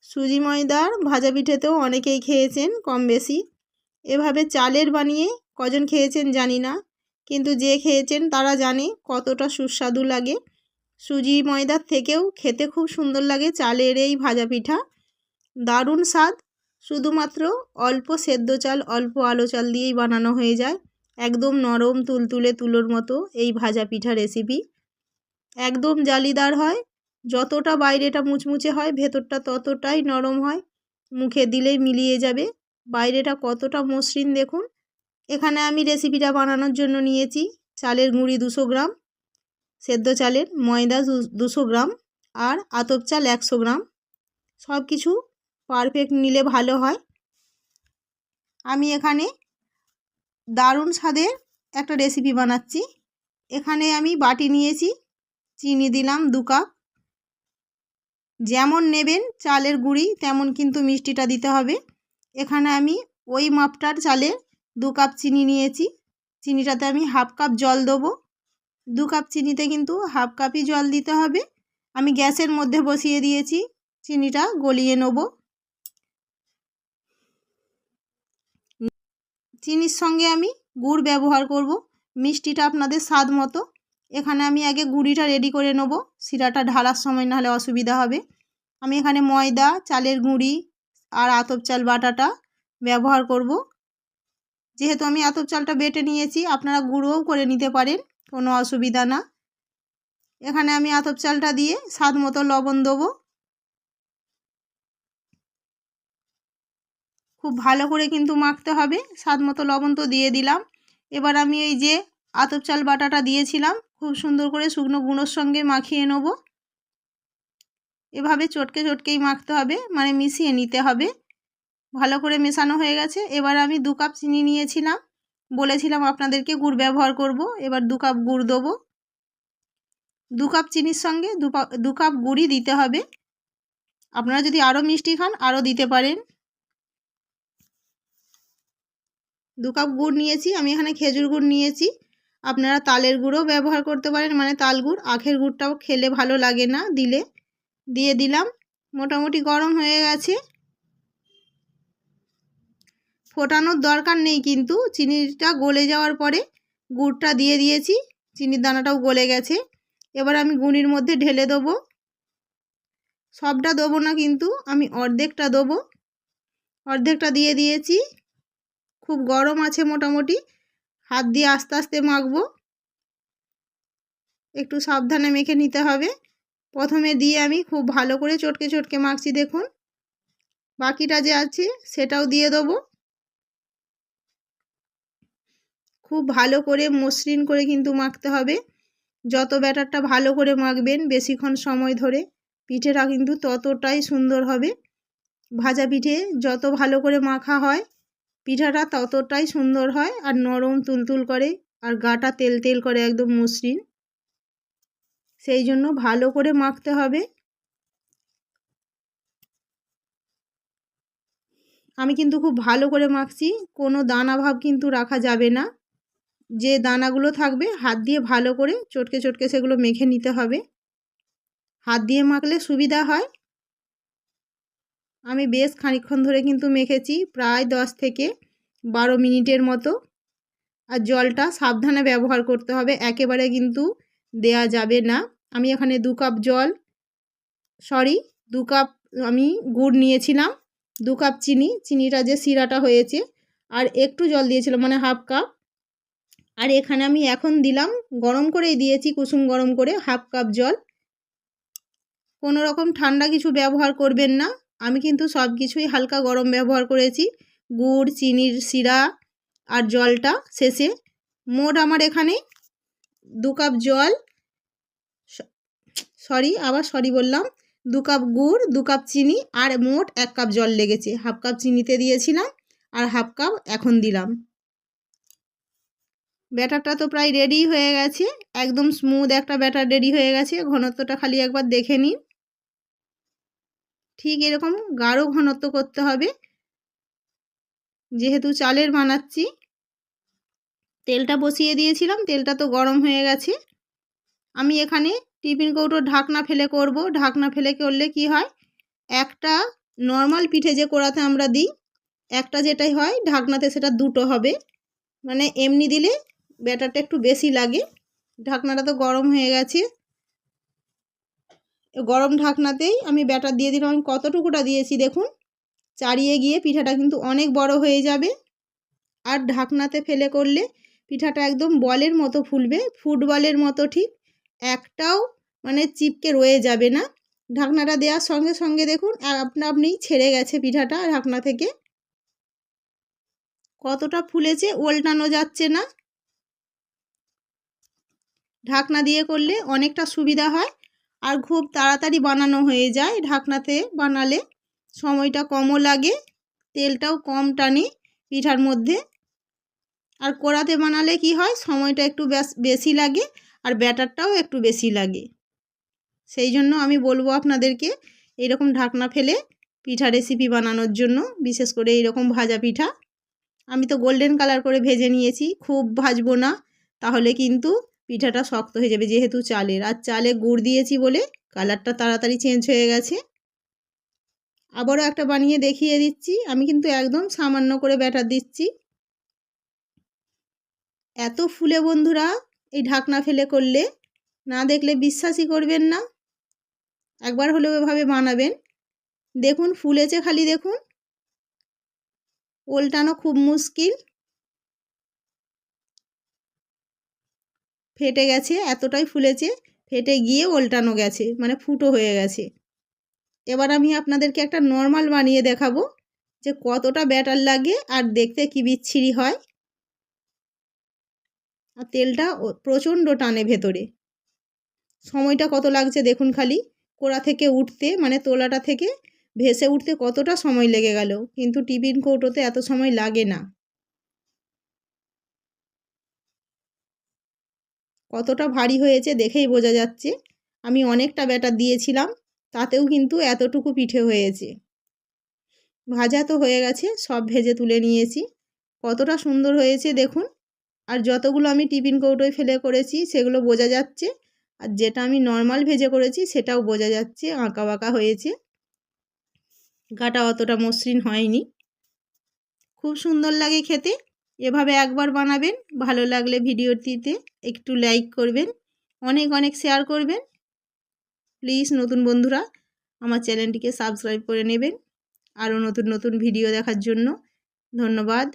সুজি ময়দার ভাজা পিঠেতেও অনেকেই খেয়েছেন কম বেশি। এভাবে চালের বানিয়ে কজন খেয়েছেন জানি না, কিন্তু যে খেয়েছেন তারা জানে কতটা সুস্বাদু লাগে। সুজি ময়দার থেকেও খেতে খুব সুন্দর লাগে চালের এই ভাজা পিঠা। দারুণ স্বাদ। শুধুমাত্র অল্প সেদ্ধ চাল, অল্প আলো চাল দিয়েই বানানো হয়ে যায়। একদম নরম তুলতুলে তুলোর মতো এই ভাজা পিঠা রেসিপি। একদম জালিদার হয়। যতটা বাইরেটা মুচমুচে হয়, ভেতরটা ততটাই নরম হয়। মুখে দিলেই মিলিয়ে যাবে। বাইরেটা কতটা মসৃণ দেখুন। এখানে আমি রেসিপিটা বানানোর জন্য নিয়েছি চালের গুঁড়ি 200 গ্রাম, সেদ্ধ চালের ময়দা 200 গ্রাম, আর আতপ চাল 100 গ্রাম। সব কিছু পারফেক্ট নিলে ভালো হয়। আমি এখানে দারুণ স্বাদের একটা রেসিপি বানাচ্ছি। এখানে আমি বাটি নিয়েছি, চিনি দিলাম 2 কাপ। যেমন নেবেন চালের গুঁড়ি তেমন কিন্তু মিষ্টিটা দিতে হবে। এখানে আমি ওই মাপটার চালে 2 কাপ চিনি নিয়েছি। চিনিটাতে আমি হাফ কাপ জল দেবো। 2 কাপ চিনিতে কিন্তু হাফ কাপই জল দিতে হবে। আমি গ্যাসের মধ্যে বসিয়ে দিয়েছি, চিনিটা গলিয়ে নেব। চিনির সঙ্গে আমি গুড় ব্যবহার করব, মিষ্টিটা আপনাদের স্বাদ মতো। এখানে আমি আগে গুঁড়িটা রেডি করে নেব, শিরাটা ঢালার সময় নাহলে অসুবিধা হবে। আমি এখানে ময়দা, চালের গুঁড়ি আর আতপ চাল বাটাটা ব্যবহার করব। যেহেতু আমি আতপ চালটা বেটে নিয়েছি, আপনারা গুঁড়োও করে নিতে পারেন, কোনো অসুবিধা না। এখানে আমি আতপ চালটা দিয়ে স্বাদ মতো লবণ দেবো। খুব ভালো করে কিন্তু মাখতে হবে। স্বাদ মতো লবণ তো দিয়ে দিলাম। এবার আমি এই যে আতপ চাল বাটাটা দিয়েছিলাম, খুব সুন্দর করে শুকনো গুঁড়োর সঙ্গে মাখিয়ে নেব। এভাবে চটকে চটকেই মাখতে হবে, মানে মিশিয়ে নিতে হবে। ভালো করে মেশানো হয়ে গেছে। এবার আমি 2 কাপ চিনি নিয়েছিলাম, বলেছিলাম আপনাদেরকে গুড় ব্যবহার করব। এবার 2 কাপ গুড় দেবো। 2 কাপ চিনির সঙ্গে 2 কাপ গুড়ই দিতে হবে। আপনারা যদি আরও মিষ্টি খান আরও দিতে পারেন। 2 কাপ গুড় নিয়েছি। আমি এখানে খেজুর গুড় নিয়েছি, আপনারা তালের গুঁড়ও ব্যবহার করতে পারেন, মানে তাল গুড়। আখের গুড়টাও খেলে ভালো লাগে না দিলে। দিয়ে দিলাম। মোটামুটি গরম হয়ে গেছে। ফোটানোর দরকার নেই কিন্তু, চিনিটা গলে যাওয়ার পরে গুড়টা দিয়ে দিয়েছি, চিনির দানাটাও গলে গেছে। এবার আমি গুঁড়ির মধ্যে ঢেলে দেবো। সবটা দেবো না কিন্তু, আমি অর্ধেকটা দেবো। অর্ধেকটা দিয়ে দিয়েছি। খুব গরম আছে মোটামুটি, হাত দিয়ে আস্তে আস্তে মাখবো। একটু সাবধানে মেখে নিতে হবে। প্রথমে দিয়ে আমি খুব ভালো করে চটকে চটকে মাখছি দেখুন। বাকিটা যে আছে সেটাও দিয়ে দেবো। খুব ভালো করে মসৃণ করে কিন্তু মাখতে হবে। যত ব্যাটারটা ভালো করে মাখবেন বেশিক্ষণ সময় ধরে, পিঠেটা কিন্তু ততটাই সুন্দর হবে। ভাজা পিঠে যত ভালো করে মাখা হয় পিঠাটা ততটাই সুন্দর হয়, আর নরম তুলতুল করে, আর গাটা তেল তেল করে, একদম মসৃণ। সেই জন্য ভালো করে মাখতে হবে। আমি কিন্তু খুব ভালো করে মাখছি, কোনো দানা ভাব কিন্তু রাখা যাবে না। যে দানাগুলো থাকবে হাত দিয়ে ভালো করে চটকে চটকে সেগুলো মেখে নিতে হবে। হাত দিয়ে মাখলে সুবিধা হয়। আমি বেশ খানিকক্ষণ ধরে কিন্তু মেখেছি, প্রায় 10 থেকে 12 মিনিটের মতো। আর জলটা সাবধানে ব্যবহার করতে হবে, একেবারে কিন্তু দেয়া যাবে না। আমি এখানে 2 কাপ জল, 2 কাপ আমি গুড় নিয়েছিলাম, 2 কাপ চিনি, চিনিটা যে শিরাটা হয়েছে, আর একটু জল দিয়েছিলাম, মানে হাফ কাপ। আর এখানে আমি এখন দিলাম, গরম করেই দিয়েছি, কুসুম গরম করে, হাফ কাপ জল। কোনো রকম ঠান্ডা কিছু ব্যবহার করবেন না। আমি কিন্তু সব কিছুই হালকা গরম ব্যবহার করেছি, গুড়, চিনির শিরা আর জলটা শেষে। মোট আমার এখানে 2 কাপ জল, বললাম 2 কাপ গুড়, 2 কাপ চিনি, আর মোট 1 কাপ জল লেগেছে। হাফ কাপ চিনিতে দিয়েছিলাম আর হাফ কাপ এখন দিলাম। ব্যাটারটা তো প্রায় রেডি হয়ে গেছে, একদম স্মুথ একটা ব্যাটার রেডি হয়ে গেছে। ঘনত্বটা খালি একবার দেখে নিন। ঠিক এরকম গাঢ় ঘনত্ব করতে হবে, যেহেতু চালের বানাচ্ছি। তেলটা বসিয়ে দিয়েছিলাম, তেলটা তো গরম হয়ে গেছে। আমি এখানে টিফিন কৌটোর ঢাকনা ফেলে করব। ঢাকনা ফেলে করলে কি হয়, একটা নর্মাল পিঠে যে কড়াতে আমরা দিই একটা যেটাই হয়, ঢাকনাতে সেটা দুটো হবে। মানে এমনি দিলে ব্যাটারটা একটু বেশি লাগে। ঢাকনাটা তো গরম হয়ে গেছে, গরম ঢাকনাতেই আমি ব্যাটার দিয়ে দিলাম। আমি কতটুকুটা দিয়েছি দেখুন, চাড়িয়ে গিয়ে পিঠাটা কিন্তু অনেক বড় হয়ে যাবে। আর ঢাকনাতে ফেলে করলে পিঠাটা একদম বলের মতো ফুলবে, ফুটবলের মতো ঠিক একটাও মানে চিপকে রয়ে যাবে না। ঢাকনাটা দেওয়ার সঙ্গে সঙ্গে দেখুন আপনা আপনিই ছেড়ে গেছে পিঠাটা ঢাকনা থেকে। কতটা ফুলেছে, ওল্টানো যাচ্ছে না। ঢাকনা দিয়ে করলে অনেকটা সুবিধা হয় আর খুব তাড়াতাড়ি বানানো হয়ে যায়। ঢাকনাতে বানালে সময়টা কমও লাগে, তেলটাও কম টানে পিঠার মধ্যে। আর কড়াতে বানালে কি হয়, সময়টা একটু বেশি লাগে আর ব্যাটারটাও একটু বেশি লাগে। সেই জন্য আমি বলবো আপনাদেরকে এইরকম ঢাকনা ফেলে পিঠা রেসিপি বানানোর জন্য, বিশেষ করে এইরকম ভাজা পিঠা। আমি তো গোল্ডেন কালার করে ভেজে নিয়েছি, খুব ভাজবো না, তাহলে কিন্তু পিঠাটা শক্ত হয়ে যাবে, যেহেতু চালের। আর চালে গুড় দিয়েছি বলে কালারটা তাড়াতাড়ি চেঞ্জ হয়ে গেছে। আবারও একটা বানিয়ে দেখিয়ে দিচ্ছি। আমি কিন্তু একদম সামান্য করে ব্যাটার দিচ্ছি। এত ফুলে বন্ধুরা, এই ঢাকনা ফেলে করলে না দেখলে বিশ্বাসই করবেন না। একবার হলেও এভাবে বানাবেন, দেখুন ফুলেছে, খালি দেখুন, ওল্টানো খুব মুশকিল। ফেটে গেছে, এতটাই ফুলেছে, ফেটে গিয়ে ওল্টানো গেছে, মানে ফুটো হয়ে গেছে। এবার আমি আপনাদেরকে একটা নর্মাল বানিয়ে দেখাবো যে কতটা ব্যাটার লাগে আর দেখতে কি বিচ্ছিরি হয়। আর তেলটা প্রচণ্ড টানে ভেতরে। সময়টা কত লাগছে দেখুন, খালি কোড়া থেকে উঠতে, মানে তোলাটা থেকে ভেসে উঠতে কতটা সময় লেগে গেল, কিন্তু টিফিন কৌটোতে এত সময় লাগে না। কতটা ভারী হয়েছে দেখেই বোঝা যাচ্ছে। আমি অনেকটা ব্যাটার দিয়েছিলাম, তাতেও কিন্তু এতটুকু পিঠে হয়েছে। ভাজা তো হয়ে গেছে, সব ভেজে তুলে নিয়েছি। কতটা সুন্দর হয়েছে দেখুন। আর যতগুলো আমি টিফিন কৌটোয় ফেলে করেছি সেগুলো বোঝা যাচ্ছে, আর যেটা আমি নর্মাল ভেজে করেছি সেটাও বোঝা যাচ্ছে আঁকা বাঁকা হয়েছে, গাটা অতটা মসৃণ হয়নি। খুব সুন্দর লাগে খেতে। এভাবে একবার বানাবেন, ভালো লাগলে ভিডিওটিতে একটু লাইক করবেন, অনেক অনেক শেয়ার করবেন। প্লিজ নতুন বন্ধুরা আমার চ্যানেলটিকে সাবস্ক্রাইব করে নেবেন আরও নতুন নতুন ভিডিও দেখার জন্য। ধন্যবাদ।